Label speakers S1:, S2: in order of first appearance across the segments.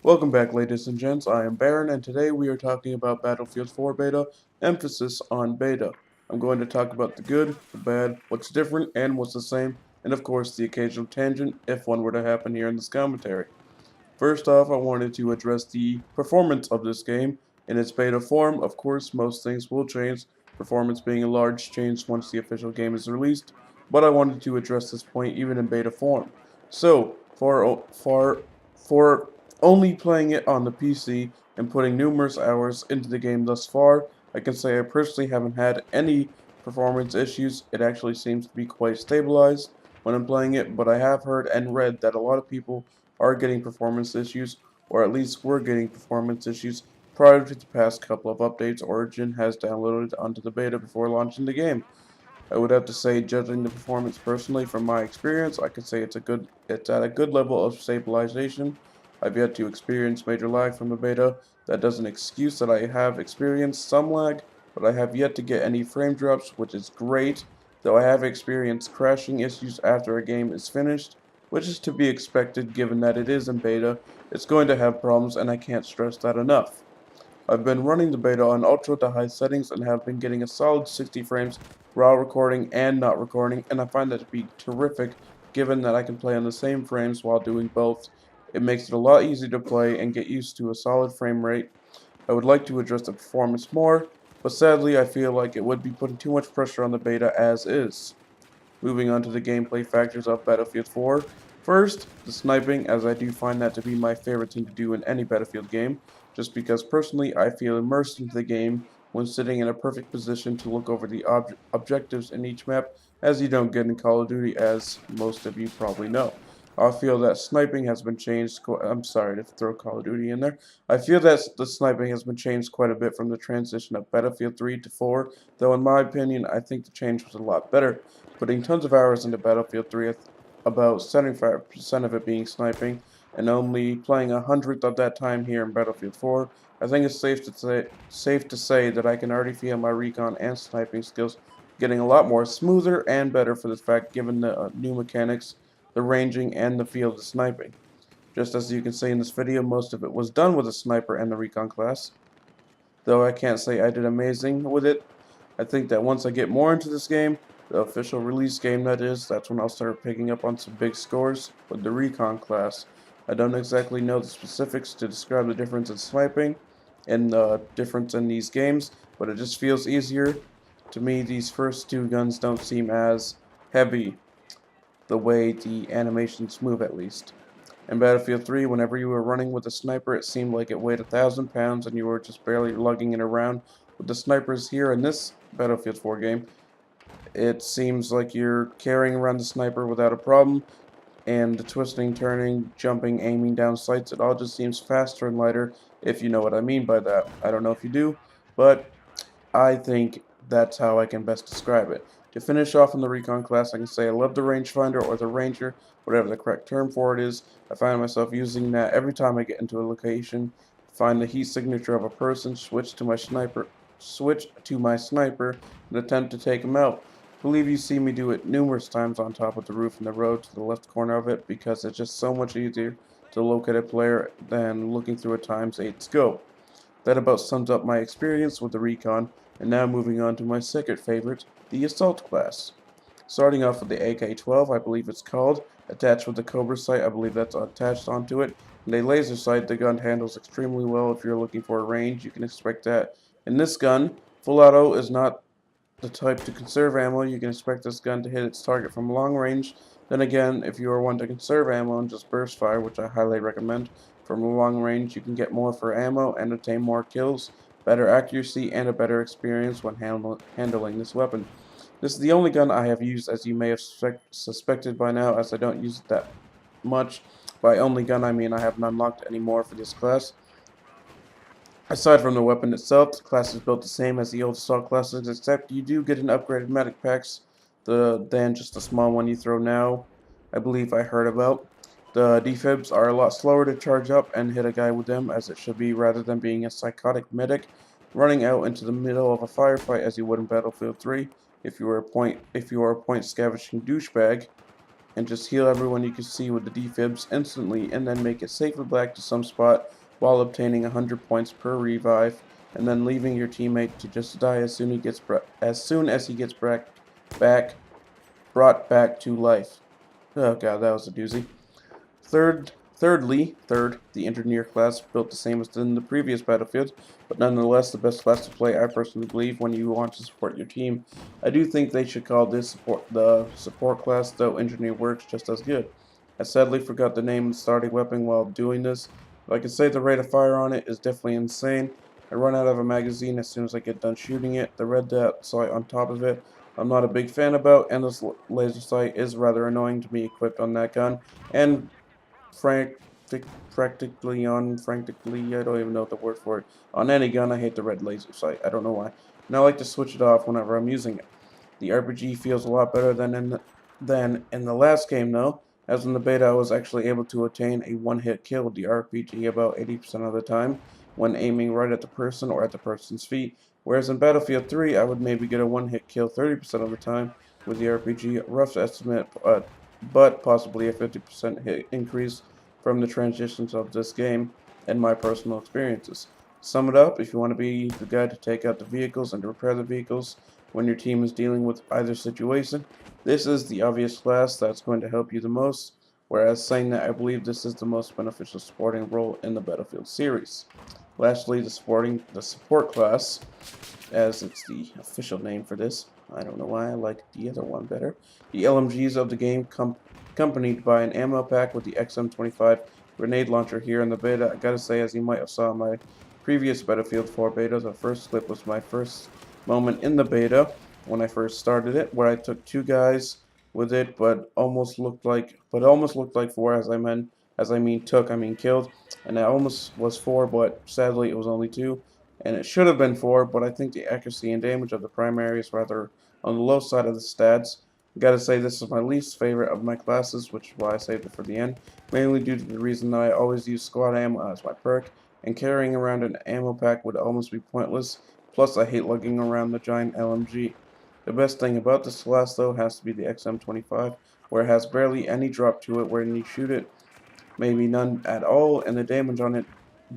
S1: Welcome back, ladies and gents. I am Baron, and today we are talking about Battlefield 4 beta, emphasis on beta. I'm going to talk about the good, the bad, what's different, and what's the same, and of course the occasional tangent, if one were to happen here in this commentary. First off, I wanted to address the performance of this game. In its beta form, of course, most things will change, performance being a large change once the official game is released, but I wanted to address this point even in beta form. So, for only playing it on the PC and putting numerous hours into the game thus far, I can say I personally haven't had any performance issues. It actually seems to be quite stabilized when I'm playing it, but I have heard and read that a lot of people are getting performance issues, or at least were getting performance issues prior to the past couple of updates Origin has downloaded onto the beta before launching the game. I would have to say, judging the performance personally from my experience, I could say it's at a good level of stabilization. I've yet to experience major lag from the beta. That doesn't excuse that I have experienced some lag, but I have yet to get any frame drops, which is great, though I have experienced crashing issues after a game is finished, which is to be expected given that it is in beta. It's going to have problems, and I can't stress that enough. I've been running the beta on ultra to high settings and have been getting a solid 60 frames while recording and not recording, and I find that to be terrific given that I can play on the same frames while doing both. It makes it a lot easier to play and get used to a solid frame rate. I would like to address the performance more, but sadly I feel like it would be putting too much pressure on the beta as is. Moving on to the gameplay factors of Battlefield 4. First, the sniping, as I do find that to be my favorite thing to do in any Battlefield game, just because personally I feel immersed into the game when sitting in a perfect position to look over the objectives in each map, as you don't get in Call of Duty, as most of you probably know. I feel that sniping has been changed. I'm sorry to throw Call of Duty in there. I feel that the sniping has been changed quite a bit from the transition of Battlefield 3 to 4, though in my opinion, I think the change was a lot better. Putting tons of hours into Battlefield 3, about 75% of it being sniping, and only playing 100th of that time here in Battlefield 4, I think it's safe to say that I can already feel my recon and sniping skills getting a lot more smoother and better for this fact given the new mechanics, the ranging, and the feel of the sniping. Just as you can see in this video, most of it was done with a sniper and the recon class, though I can't say I did amazing with it. I think that once I get more into this game, the official release game that is, that's when I'll start picking up on some big scores with the recon class. I don't exactly know the specifics to describe the difference in sniping and the difference in these games, but it just feels easier. To me, these first two guns don't seem as heavy the way the animations move at least. In Battlefield 3, whenever you were running with a sniper, it seemed like it weighed 1,000 pounds and you were just barely lugging it around. With the snipers here in this Battlefield 4 game, it seems like you're carrying around the sniper without a problem, and the twisting, turning, jumping, aiming down sights, it all just seems faster and lighter, if you know what I mean by that. I don't know if you do, but I think that's how I can best describe it. To finish off in the recon class, I can say I love the rangefinder or the ranger, whatever the correct term for it is. I find myself using that every time I get into a location, find the heat signature of a person, switch to my sniper, and attempt to take him out. I believe you see me do it numerous times on top of the roof in the road to the left corner of it because it's just so much easier to locate a player than looking through a ×8 scope. That about sums up my experience with the recon, and now moving on to my second favorite, the assault class. Starting off with the AK-12, I believe it's called, attached with the Cobra sight, I believe that's attached onto it, and a laser sight. The gun handles extremely well if you're looking for a range. You can expect that. In this gun, full auto is not the type to conserve ammo. You can expect this gun to hit its target from long range. Then again, if you are one to conserve ammo and just burst fire, which I highly recommend, from long range you can get more for ammo and obtain more kills, better accuracy, and a better experience when handling this weapon. This is the only gun I have used, as you may have suspected by now, as I don't use it that much. By only gun I mean I haven't unlocked any more for this class. Aside from the weapon itself, the class is built the same as the old assault classes, except you do get an upgraded medic packs than just a small one you throw now, I believe I heard about. The defibs are a lot slower to charge up and hit a guy with them as it should be, rather than being a psychotic medic running out into the middle of a firefight as you would in Battlefield 3 if you are a point scavenging douchebag. and just heal everyone you can see with the defibs instantly, and then make it safely back to some spot while obtaining 100 points per revive, and then leaving your teammate to just die as soon as he gets brought back to life. Oh god, that was a doozy. Third, the engineer class built the same as in the previous battlefield, but nonetheless the best class to play, I personally believe, when you want to support your team. I do think they should call this the support class, though engineer works just as good. I sadly forgot the name of the starting weapon while doing this, but I can say the rate of fire on it is definitely insane. I run out of a magazine as soon as I get done shooting it. The red dot sight on top of it, I'm not a big fan about, and this laser sight is rather annoying to be equipped on that gun, and practically, I don't even know the word for it. On any gun, I hate the red laser sight. I don't know why. And I like to switch it off whenever I'm using it. The RPG feels a lot better than in the last game, though, as in the beta I was actually able to attain a one-hit kill with the RPG about 80% of the time when aiming right at the person or at the person's feet, whereas in Battlefield 3 I would maybe get a one-hit kill 30% of the time with the RPG, rough estimate, but possibly a 50% hit increase from the transitions of this game and my personal experiences. To sum it up, if you want to be the guy to take out the vehicles and to repair the vehicles when your team is dealing with either situation, this is the obvious class that's going to help you the most, whereas saying that I believe this is the most beneficial supporting role in the Battlefield series. Lastly, the support class, as it's the official name for this. I don't know why I like the other one better. The LMGs of the game accompanied by an ammo pack with the XM25 grenade launcher here in the beta. I gotta say, as you might have saw in my previous Battlefield 4 beta, the first clip was my first moment in the beta when I first started it, where I took two guys with it, but almost looked like four, as I mean killed, and I almost was four, but sadly it was only two, and it should have been four, but I think the accuracy and damage of the primary is rather on the low side of the stats. Gotta say, this is my least favorite of my classes, which is why I saved it for the end, mainly due to the reason that I always use squad ammo as my perk, and carrying around an ammo pack would almost be pointless, plus I hate lugging around the giant LMG. The best thing about this class, though, has to be the XM25, where it has barely any drop to it when you shoot it, maybe none at all, and the damage on it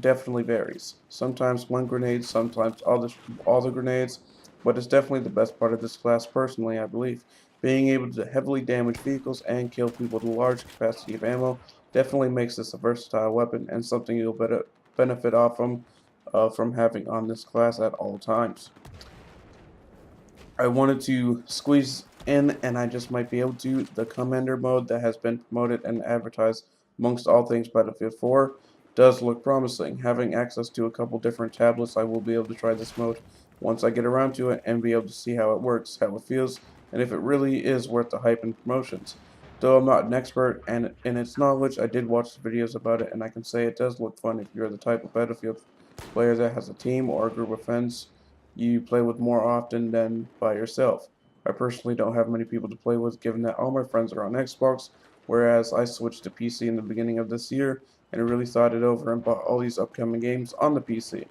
S1: definitely varies. Sometimes one grenade, sometimes all the grenades, but it's definitely the best part of this class personally, I believe. Being able to heavily damage vehicles and kill people with a large capacity of ammo definitely makes this a versatile weapon and something you'll benefit off from having on this class at all times. I wanted to squeeze in, and I just might be able to, the Commander mode that has been promoted and advertised amongst all things Battlefield 4 does look promising. Having access to a couple different tablets, I will be able to try this mode once I get around to it and be able to see how it works, how it feels, and if it really is worth the hype and promotions. Though I'm not an expert and in its knowledge, I did watch the videos about it, and I can say it does look fun if you're the type of Battlefield player that has a team or a group of friends you play with more often than by yourself. I personally don't have many people to play with, given that all my friends are on Xbox, whereas I switched to PC in the beginning of this year and really thought it over and bought all these upcoming games on the PC.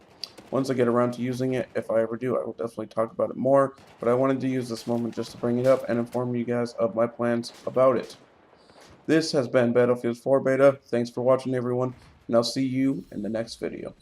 S1: Once I get around to using it, if I ever do, I will definitely talk about it more, but I wanted to use this moment just to bring it up and inform you guys of my plans about it. This has been Battlefield 4 Beta. Thanks for watching, everyone, and I'll see you in the next video.